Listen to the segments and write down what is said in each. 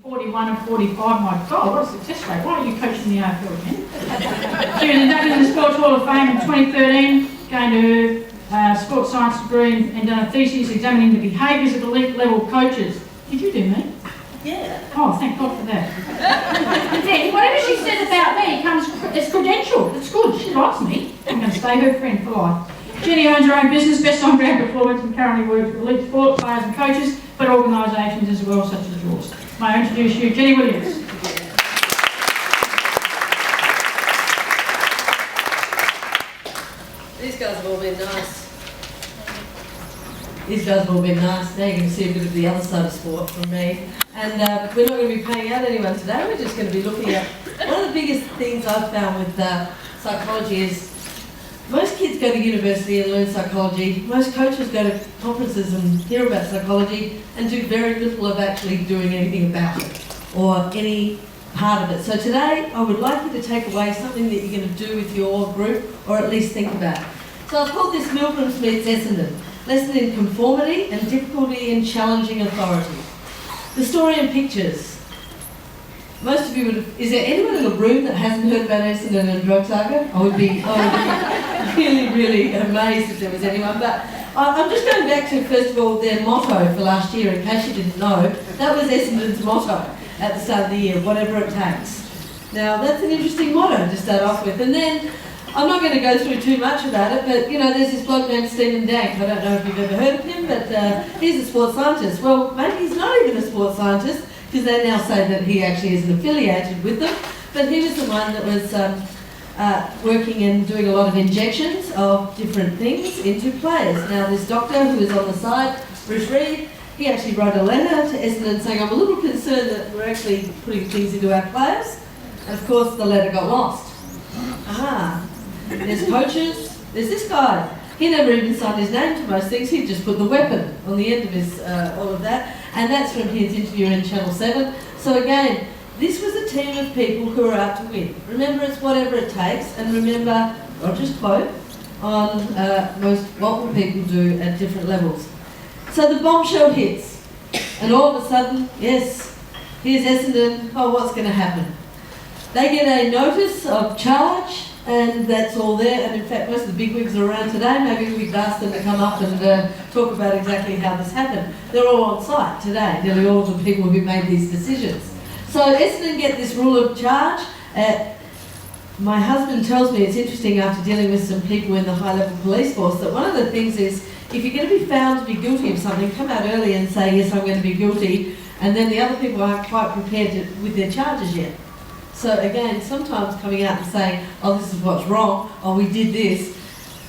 41 and 45, my God, what a success rate. Why are you coaching the AFL again? She was inducted in the Sports Hall of Fame in 2013, going to sports science degree and done a thesis examining the behaviours of elite level coaches. Did you do me? Yeah. Oh, thank God for that. And then, whatever she says about me comes, it's credentialed, it's good, she likes me. I'm going to stay her friend for life. Jenny owns her own business, Best on Ground Performance, and currently works with elite sport players and coaches, but organisations as well, such as yours. May I introduce you, Jenny Williams. These guys have all been nice. These guys have all been nice. Now you can see a bit of the other side of sport from me. And we're not going to be paying out anyone today. We're just going to be looking at one of the biggest things I've found with psychology is most kids go to university and learn psychology. Most coaches go to conferences and hear about psychology and do very little of actually doing anything about it or any part of it. So today I would like you to take away something that you're going to do with your group or at least think about. So I've called this Milgrams meets Essendon. Lesson in conformity and difficulty in challenging authority. The story in pictures. Most of you would have, is there anyone in the room that hasn't heard about Essendon and drug saga? I would be really, really amazed if there was anyone. But I'm just going back to, first of all, their motto for last year, in case you didn't know. That was Essendon's motto at the start of the year, whatever it takes. Now, that's an interesting motto to start off with. And then, I'm not going to go through too much about it, but, you know, there's this bloke named Stephen Dank. I don't know if you've ever heard of him, but he's a sports scientist. Well, maybe he's not even a sports scientist, because they now say that he actually isn't affiliated with them. But he was the one that was working and doing a lot of injections of different things into players. Now, this doctor who is on the side, Bruce Reid, he actually wrote a letter to Essendon saying, I'm a little concerned that we're actually putting things into our players. And of course, the letter got lost. There's coaches, there's this guy. He never even signed his name to most things, he just put the weapon on the end of his, all of that. And that's from his interview in Channel 7. So again, this was a team of people who are out to win. Remember, it's whatever it takes, and remember, Roger's quote on what will people do at different levels. So the bombshell hits, and all of a sudden, yes, here's Essendon, oh, what's going to happen? They get a notice of charge, and that's all there. And in fact, most of the bigwigs are around today. Maybe we could ask them to come up and talk about exactly how this happened. They're all on site today, nearly all of the people who made these decisions. So Essendon get this rule of charge. My husband tells me it's interesting after dealing with some people in the high-level police force that one of the things is if you're going to be found to be guilty of something, come out early and say, yes, I'm going to be guilty, and then the other people aren't quite prepared with their charges yet. So again, sometimes coming out and saying, oh, this is what's wrong, oh, we did this.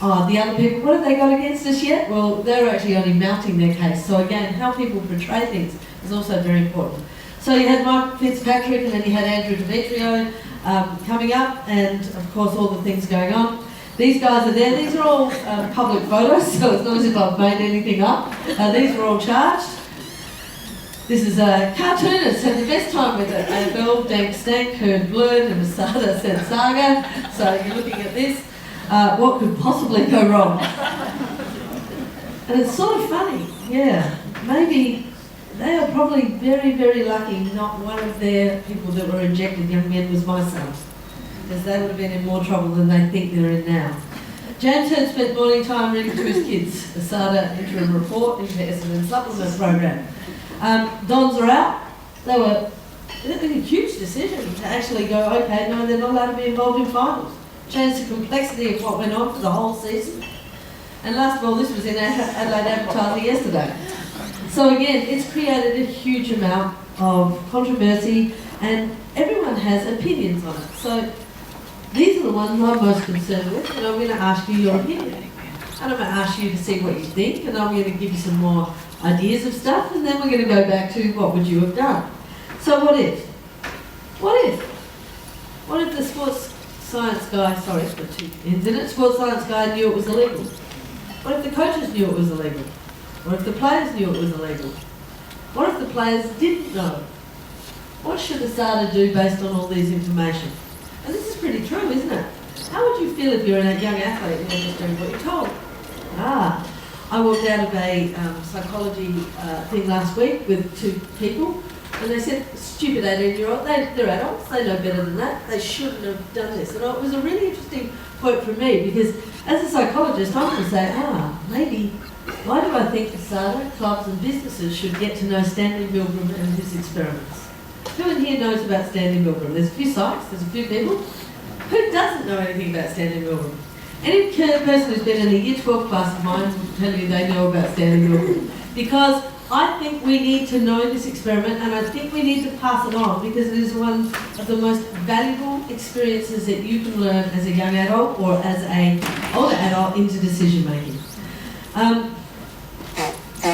Oh, the other people, what have they got against us yet? Well, they're actually only mounting their case. So again, how people portray things is also very important. So you had Mike Fitzpatrick and then you had Andrew Demetrio coming up, and of course all the things going on. These guys are there. These are all public photos, so it's not as if I've made anything up. These were all charged. This is a cartoonist, had the best time with it. AFL, Dank Stank, Heard Blurred, and Masada said Saga. So you're looking at this. What could possibly go wrong? And it's sort of funny, yeah. Maybe they are probably very, very lucky not one of their people that were injected young men was my son, because they would have been in more trouble than they think they're in now. James Hearn spent morning time reading to his kids the SADA interim report into Essendon supplement program. Dons are out. They were a huge decision to actually go, okay, no, they're not allowed to be involved in finals. Changed the complexity of what went on for the whole season. And last of all, this was in Adelaide Advertiser yesterday. So again, it's created a huge amount of controversy and everyone has opinions on it. So these are the ones I'm most concerned with, and I'm going to ask you your opinion. And I'm going to ask you to see what you think, and I'm going to give you some more ideas of stuff, and then we're going to go back to what would you have done. So what if? What if? What if the sports science guy, sorry, it's got two ends in it, sports science guy knew it was illegal? What if the coaches knew it was illegal? What if the players knew it was illegal? What if the players didn't know? What should the SADA do based on all these information? And this is pretty true, isn't it? How would you feel if you're a young athlete and you're just doing what you're told? I walked out of a psychology thing last week with two people And they said, stupid 18-year-old, they're adults, they know better than that, they shouldn't have done this. And it was a really interesting point for me, because as a psychologist, I can say, maybe, why do I think ASADA, clubs and businesses should get to know Stanley Milgram and his experiments? Who in here knows about Stanley Milgram? There's a few psychs, there's a few people. Who doesn't know anything about Stanley Milgram? Any person who's been in a Year 12 class of mine will tell you they know about Stanley Milgram. Because I think we need to know this experiment, and I think we need to pass it on, because it is one of the most valuable experiences that you can learn as a young adult or as an older adult into decision making.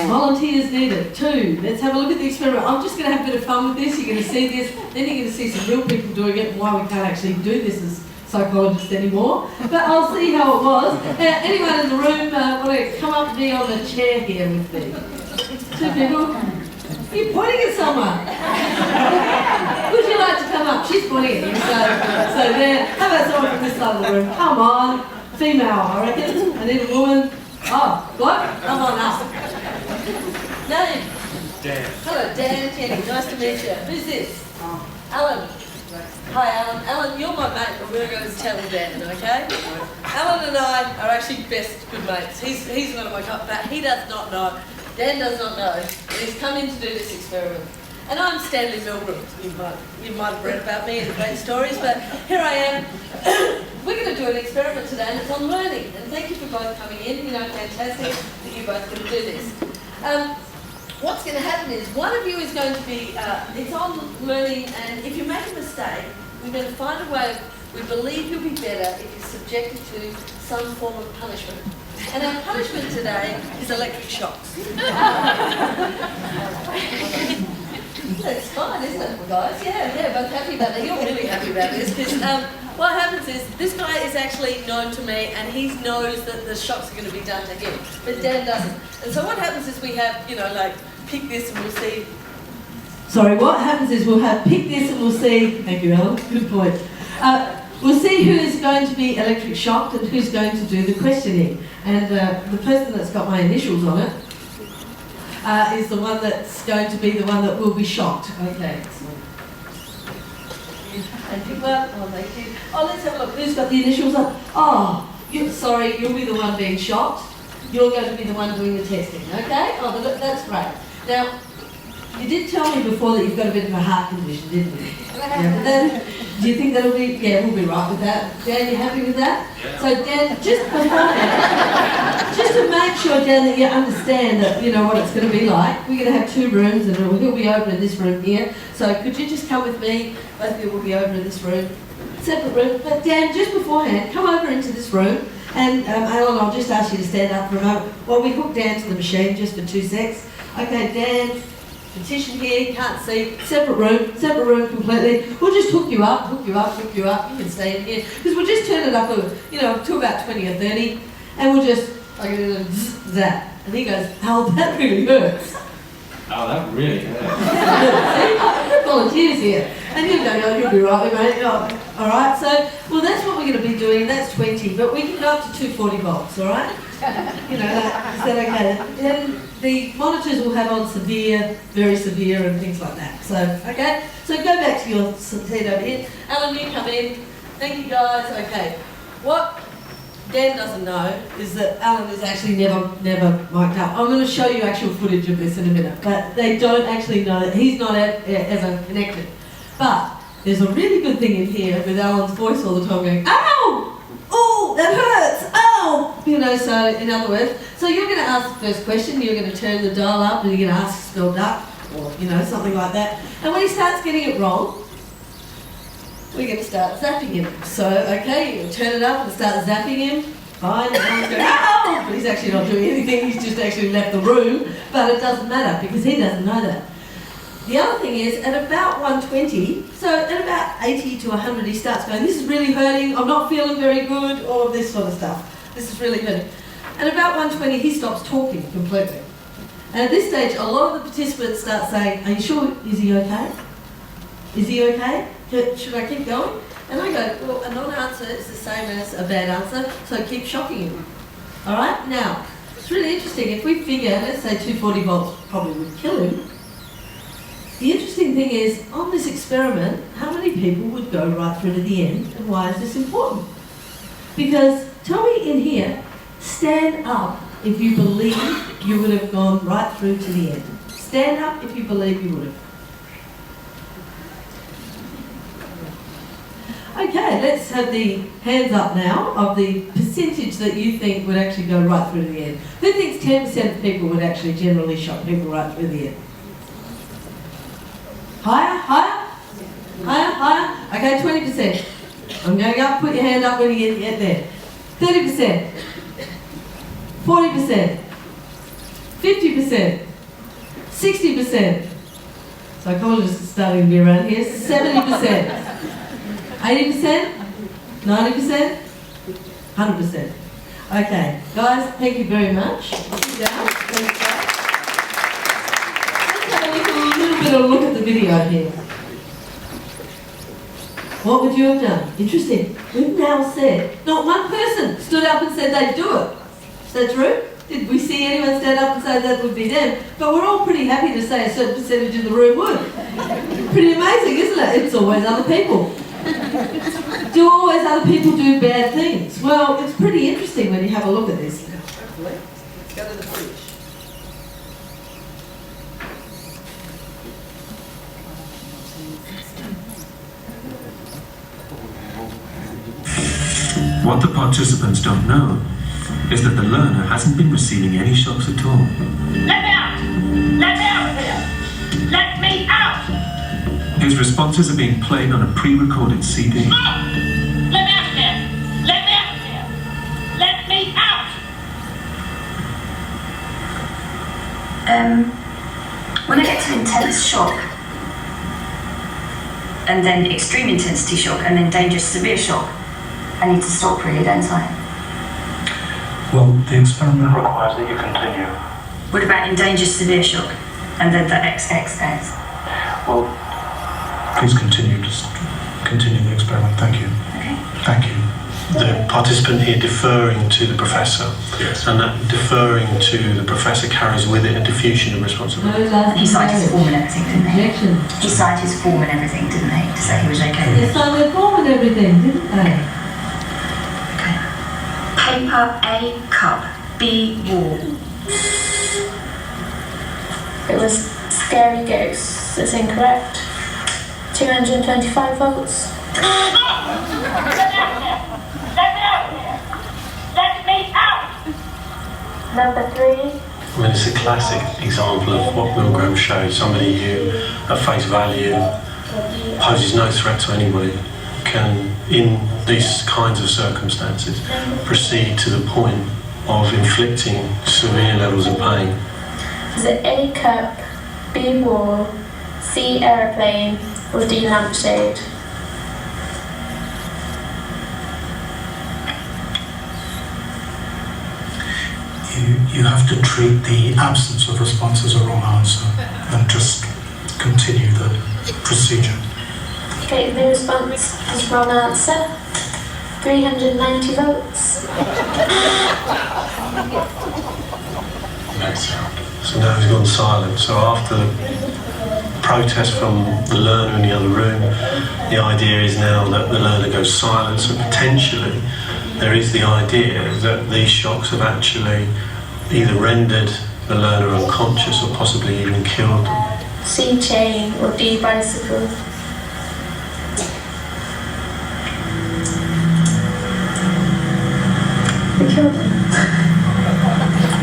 Volunteers needed. 2, let's have a look at the experiment. I'm just going to have a bit of fun with this. You're going to see this, then you're going to see some real people doing it and why we can't actually do this as psychologists anymore. But I'll see how it was. Anyone in the room want to come up and be on the chair here with me? 2 people. You're pointing at someone. Would you like to come up? She's pointing at you. So there. How about someone from this side of the room? Come on. Female, I reckon. I need a woman. Oh, what? Come on up. Name? Dan. Hello, Dan Kenny. Nice to meet you. Who's this? Alan. Hi, Alan. Alan, you're my mate, but we're going to tell Dan, okay? Alan and I are actually best good mates. He's one of my top, but he does not know. Dan does not know. He's come in to do this experiment. And I'm Stanley Milgram. You might have read about me in the great stories, but here I am. We're going to do an experiment today, and it's on learning. And thank you for both coming in. You know, fantastic that you both going to do this. What's going to happen is one of you is going to be, it's on learning, and if you make a mistake, we're going to find a way, we believe you'll be better if you're subjected to some form of punishment. And our punishment today is electric shocks. That's fine, isn't it, guys? Yeah, both happy about that. You're really happy about this, because what happens is, this guy is actually known to me, and he knows that the shocks are going to be done to him, but Dan doesn't. And so what happens is we have, you know, like, pick this and we'll see. Sorry, what happens is we'll have pick this and we'll see. Thank you, Alan. Good point. We'll see who is going to be electric shocked and who's going to do the questioning. And the person that's got my initials on it is the one that's going to be the one that will be shocked. Okay. And people up. Oh, thank you. Oh, let's have a look. Who's got the initials up? Oh, sorry, you'll be the one being shocked. You're going to be the one doing the testing, okay? Oh, that's great. Now, you did tell me before that you've got a bit of a heart condition, didn't you? Yeah, do you think that'll be, yeah, we'll be right with that. Dan, you happy with that? Yeah. So Dan, just to make sure, Dan, that you understand that, you know, what it's going to be like, we're going to have 2 rooms, and he'll be over in this room here. So could you just come with me? Both of you will be over in this room. Separate room. But Dan, just beforehand, come over into this room. And Alan, I'll just ask you to stand up for a moment while we hook Dan to the machine just for 2 secs. Okay, Dan, petition here, can't see, separate room completely. We'll just hook you up. You can stay in here. Because we'll just turn it up, you know, to about 20 or 30, and we'll just, like, zap. And he goes, oh, that really hurts. Oh, that really hurts. See, volunteers here. And you go, oh, you'll be right, mate. Oh, all right, so, well, that's what we're going to be doing. That's 20, but we can go up to 240 volts, all right? You know, is that okay? And the monitors will have on severe, very severe, and things like that. So, okay? So go back to your seat over here. Alan, you come in. Thank you, guys. Okay. What Dan doesn't know is that Alan is actually never mic'd up. I'm going to show you actual footage of this in a minute, but they don't actually know that he's not ever connected. But there's a really good thing in here with Alan's voice all the time going, ow! Oh, that hurts! Ow! You know, so in other words, so you're going to ask the first question, you're going to turn the dial up and you're going to ask spell duck, or, you know, something like that. And when he starts getting it wrong, we're going to start zapping him. So, okay, you turn it up and start zapping him. Fine, and Alan's going, ow! But he's actually not doing anything, he's just actually left the room. But it doesn't matter because he doesn't know that. The other thing is, at about 120, so at about 80 to 100, he starts going, this is really hurting, I'm not feeling very good, all of this sort of stuff. This is really hurting. And about 120, he stops talking completely. And at this stage, a lot of the participants start saying, are you sure, is he okay? Is he okay? Should I keep going? And I go, well, a non-answer is the same as a bad answer, so keep shocking him. All right? Now, it's really interesting. If we figure, let's say 240 volts probably would kill him, The interesting thing is, on this experiment, how many people would go right through to the end, and why is this important? Because, tell me in here, stand up if you believe you would have gone right through to the end. Stand up if you believe you would have. Okay, let's have the hands up now of the percentage that you think would actually go right through to the end. Who thinks 10% of people would actually generally shock people right through the end? Higher, higher, higher, higher. Okay, 20%. I'm going up, put your hand up when you get there. 30%, 40%, 50%, 60%. Psychologists are starting to be around here. 70%. 80%? 90%? 100%. Okay, guys, thank you very much. Sit down. Let's have a little bit of a look at the video here. What would you have done? Interesting. We've now said, not one person stood up and said they'd do it. Is that true? Did we see anyone stand up and say that would be them? But we're all pretty happy to say a certain percentage in the room would. Pretty amazing, isn't it? It's always other people. Do always other people do bad things? Well, it's pretty interesting when you have a look at this. Let's go to the fridge. What the participants don't know is that the learner hasn't been receiving any shocks at all. Let me out! Let me out of here! Let me out! His responses are being played on a pre-recorded CD. Let me out of here! Let me out of here! Let me out! When I get to intense shock, and then extreme intensity shock, and then dangerous severe shock, I need to stop really, don't I? Well, the experiment requires that you continue. What about in dangerous severe shock, and then the XXX? Well, please continue. Just continue the experiment. Thank you. Okay. Thank you. The participant here deferring to the professor. Yes. And that deferring to the professor carries with it a diffusion of responsibility. And he cited his form and everything, didn't he? Objection. He cited his form and everything, didn't he? To say he was okay. They signed their form and everything, didn't they? Okay. Paper A cup, B wall. It was scary ghosts. It's incorrect. 225 volts. Let me out of here! Let me out of here! Let me out! Number 3. I mean, it's a classic example of what Milgrams showed. Somebody who, at face value, poses no threat to anybody, can, in these kinds of circumstances, proceed to the point of inflicting severe levels of pain. Is it A cup, B wall, C aeroplane, or D lampshade? You have to treat the absence of response as a wrong answer and just continue the procedure. Okay, the response is wrong answer. 390 volts. So now he's gone silent. So after the protest from the learner in the other room, the idea is now that the learner goes silent. So potentially there is the idea that these shocks have actually either rendered the learner unconscious or possibly even killed them. C chain or D bicycle. We killed them.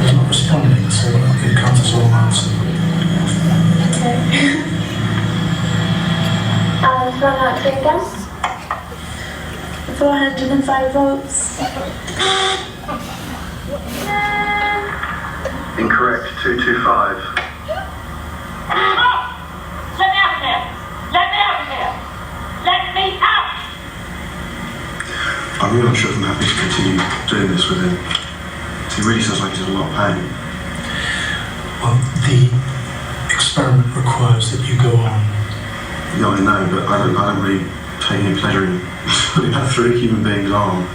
He's not responding, so it counts as a wrong answer. Okay. Run out clear gas. 405 volts. Incorrect, 225. Let me out of here! Let me out of here! Let me out! I'm really not sure if I'm happy to continue doing this with him. He really sounds like he's in a lot of pain. Well, the experiment requires that you go on. Yeah, I know, but I don't really take any pleasure in putting that through a human being's arm.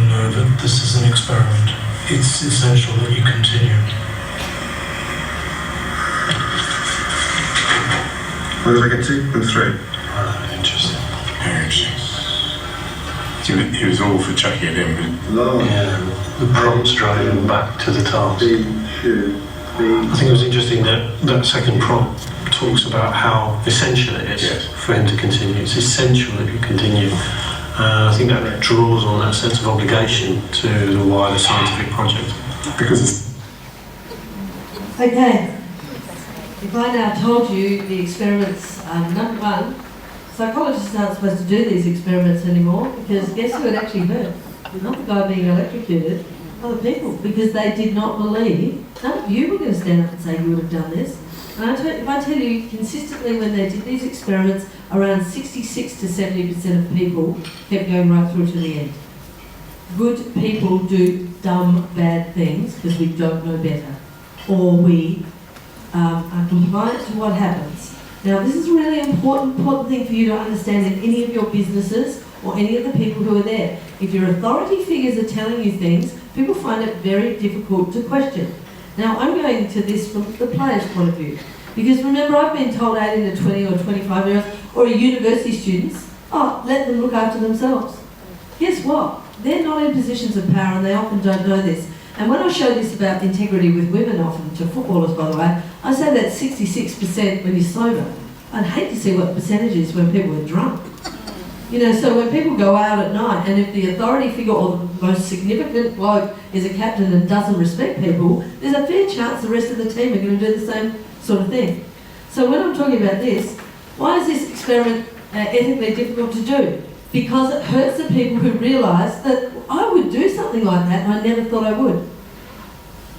No, but this is an experiment. It's essential that you continue. Where did I get to? Number 3. Interesting. Very interesting. So he was all for chucking it in, but Yeah, the prompts drove him back to the task. I think it was interesting that that second prompt talks about how essential it is Yes. for him to continue. It's essential that you continue. I think that draws on that sense of obligation to the wider scientific project. Because it's Okay, if I now told you the experiments, number 1, psychologists aren't supposed to do these experiments anymore because guess who it actually hurt? Not the guy being electrocuted, other people, because they did not believe, none of you were going to stand up and say you would have done this. And if I tell you, consistently when they did these experiments, around 66 to 70% of people kept going right through to the end. Good people do dumb, bad things because we don't know better, or we are compliant to what happens. Now, this is a really important thing for you to understand in any of your businesses or any of the people who are there. If your authority figures are telling you things, people find it very difficult to question. Now, I'm going to this from the player's point of view. Because remember, I've been told 18 to 20 or 25-year-olds or university students, oh, let them look after themselves. Guess what? They're not in positions of power and they often don't know this. And when I show this about integrity with women, often to footballers by the way, I say that's 66% when you're sober. I'd hate to see what the percentage is when people are drunk. You know, so when people go out at night and if the authority figure or the most significant bloke is a captain and doesn't respect people, there's a fair chance the rest of the team are going to do the same sort of thing. So when I'm talking about this, why is this experiment ethically difficult to do? Because it hurts the people who realise that I would do something like that and I never thought I would.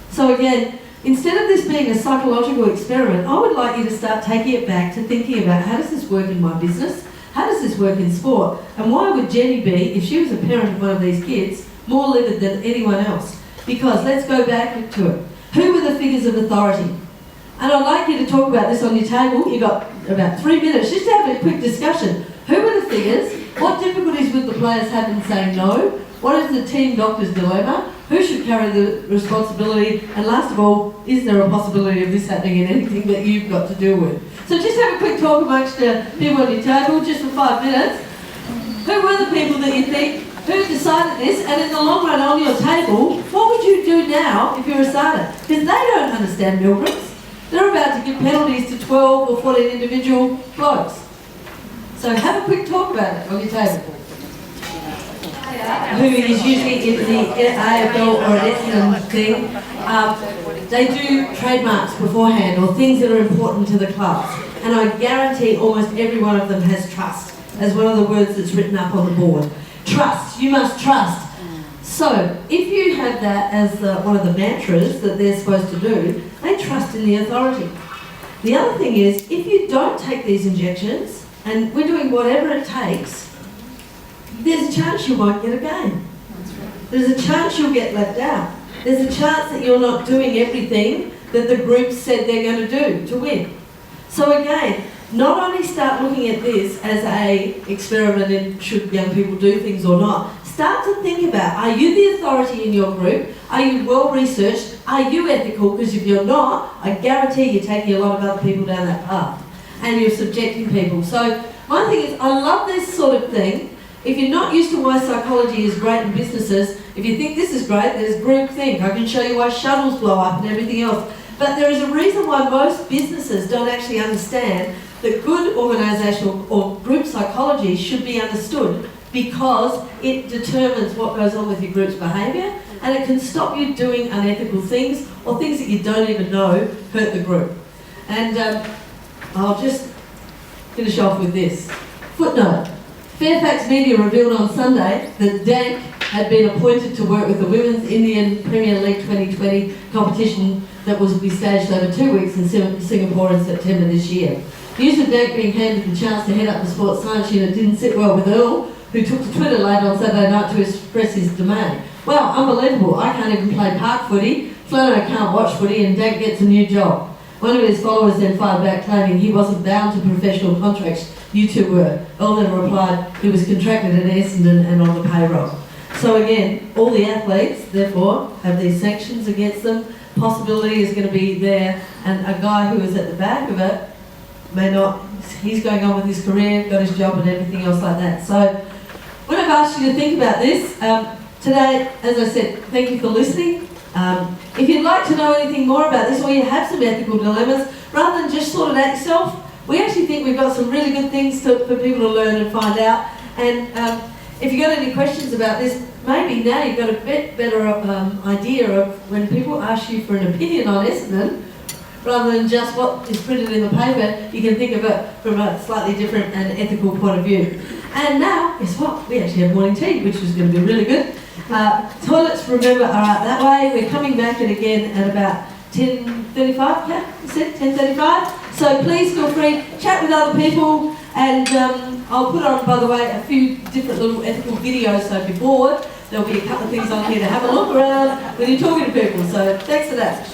So again, instead of this being a psychological experiment, I would like you to start taking it back to thinking about how does this work in my business? How does this work in sport? And why would Jenny be, if she was a parent of one of these kids, more livid than anyone else? Because let's go back to it. Who were the figures of authority? And I'd like you to talk about this on your table. You've got about 3 minutes just to have a quick discussion. Who were the figures? What difficulties would the players have in saying no? What is the team doctor's dilemma? Who should carry the responsibility? And last of all, is there a possibility of this happening in anything that you've got to deal with? So just have a quick talk amongst the people on your table, just for 5 minutes. Who were the people that you think, who decided this? And in the long run on your table, what would you do now if you're a starter? Because they don't understand Milgrams. They're about to give penalties to 12 or 14 individual blokes. So have a quick talk about it on your table. Who is usually in the AFL or an Essendon thing, they do trademarks beforehand or things that are important to the clubs. And I guarantee almost every one of them has trust as one of the words that's written up on the board. Trust, you must trust. So if you have that as one of the mantras that they're supposed to do, they trust in the authority. The other thing is, if you don't take these injections, and we're doing whatever it takes, there's a chance you won't get a game. There's a chance you'll get left out. There's a chance that you're not doing everything that the group said they're going to do to win. So again, not only start looking at this as a experiment in should young people do things or not, start to think about, are you the authority in your group? Are you well researched? Are you ethical? Because if you're not, I guarantee you're taking a lot of other people down that path and you're subjecting people. So one thing is, I love this sort of thing. If you're not used to why psychology is great in businesses, if you think this is great, there's groupthink. I can show you why shuttles blow up and everything else. But there is a reason why most businesses don't actually understand that good organisational or group psychology should be understood, because it determines what goes on with your group's behaviour and it can stop you doing unethical things or things that you don't even know hurt the group. And I'll just finish off with this. Footnote. Fairfax Media revealed on Sunday that Dank had been appointed to work with the Women's Indian Premier League 2020 competition that was to be staged over 2 weeks in Singapore in September this year. The use of Dank being handed the chance to head up the sports science unit didn't sit well with Earl, who took to Twitter late on Saturday night to express his dismay. Well, unbelievable, I can't even play park footy, Flano can't watch footy, and Dank gets a new job. One of his followers then fired back claiming he wasn't bound to professional contracts, you two were. Earl then replied he was contracted at Essendon and on the payroll. So again, all the athletes, therefore, have these sanctions against them. Possibility is going to be there, and a guy who was at the back of it may not. He's going on with his career, got his job and everything else like that. So when I've asked you to think about this, today, as I said, thank you for listening. If you'd like to know anything more about this, or you have some ethical dilemmas, rather than just sort it out yourself, we actually think we've got some really good things for people to learn and find out. And if you've got any questions about this, maybe now you've got a bit better idea of when people ask you for an opinion on Essendon, rather than just what is printed in the paper, you can think of it from a slightly different and ethical point of view. And now, guess what? We actually have morning tea, which is going to be really good. Toilets, remember, are out that way. We're coming back in again at about 10:35, yeah, you said 10:35. So please feel free, chat with other people, and I'll put on, by the way, a few different little ethical videos, so if you're bored, there'll be a couple of things on here to have a look around when you're talking to people. So thanks for that.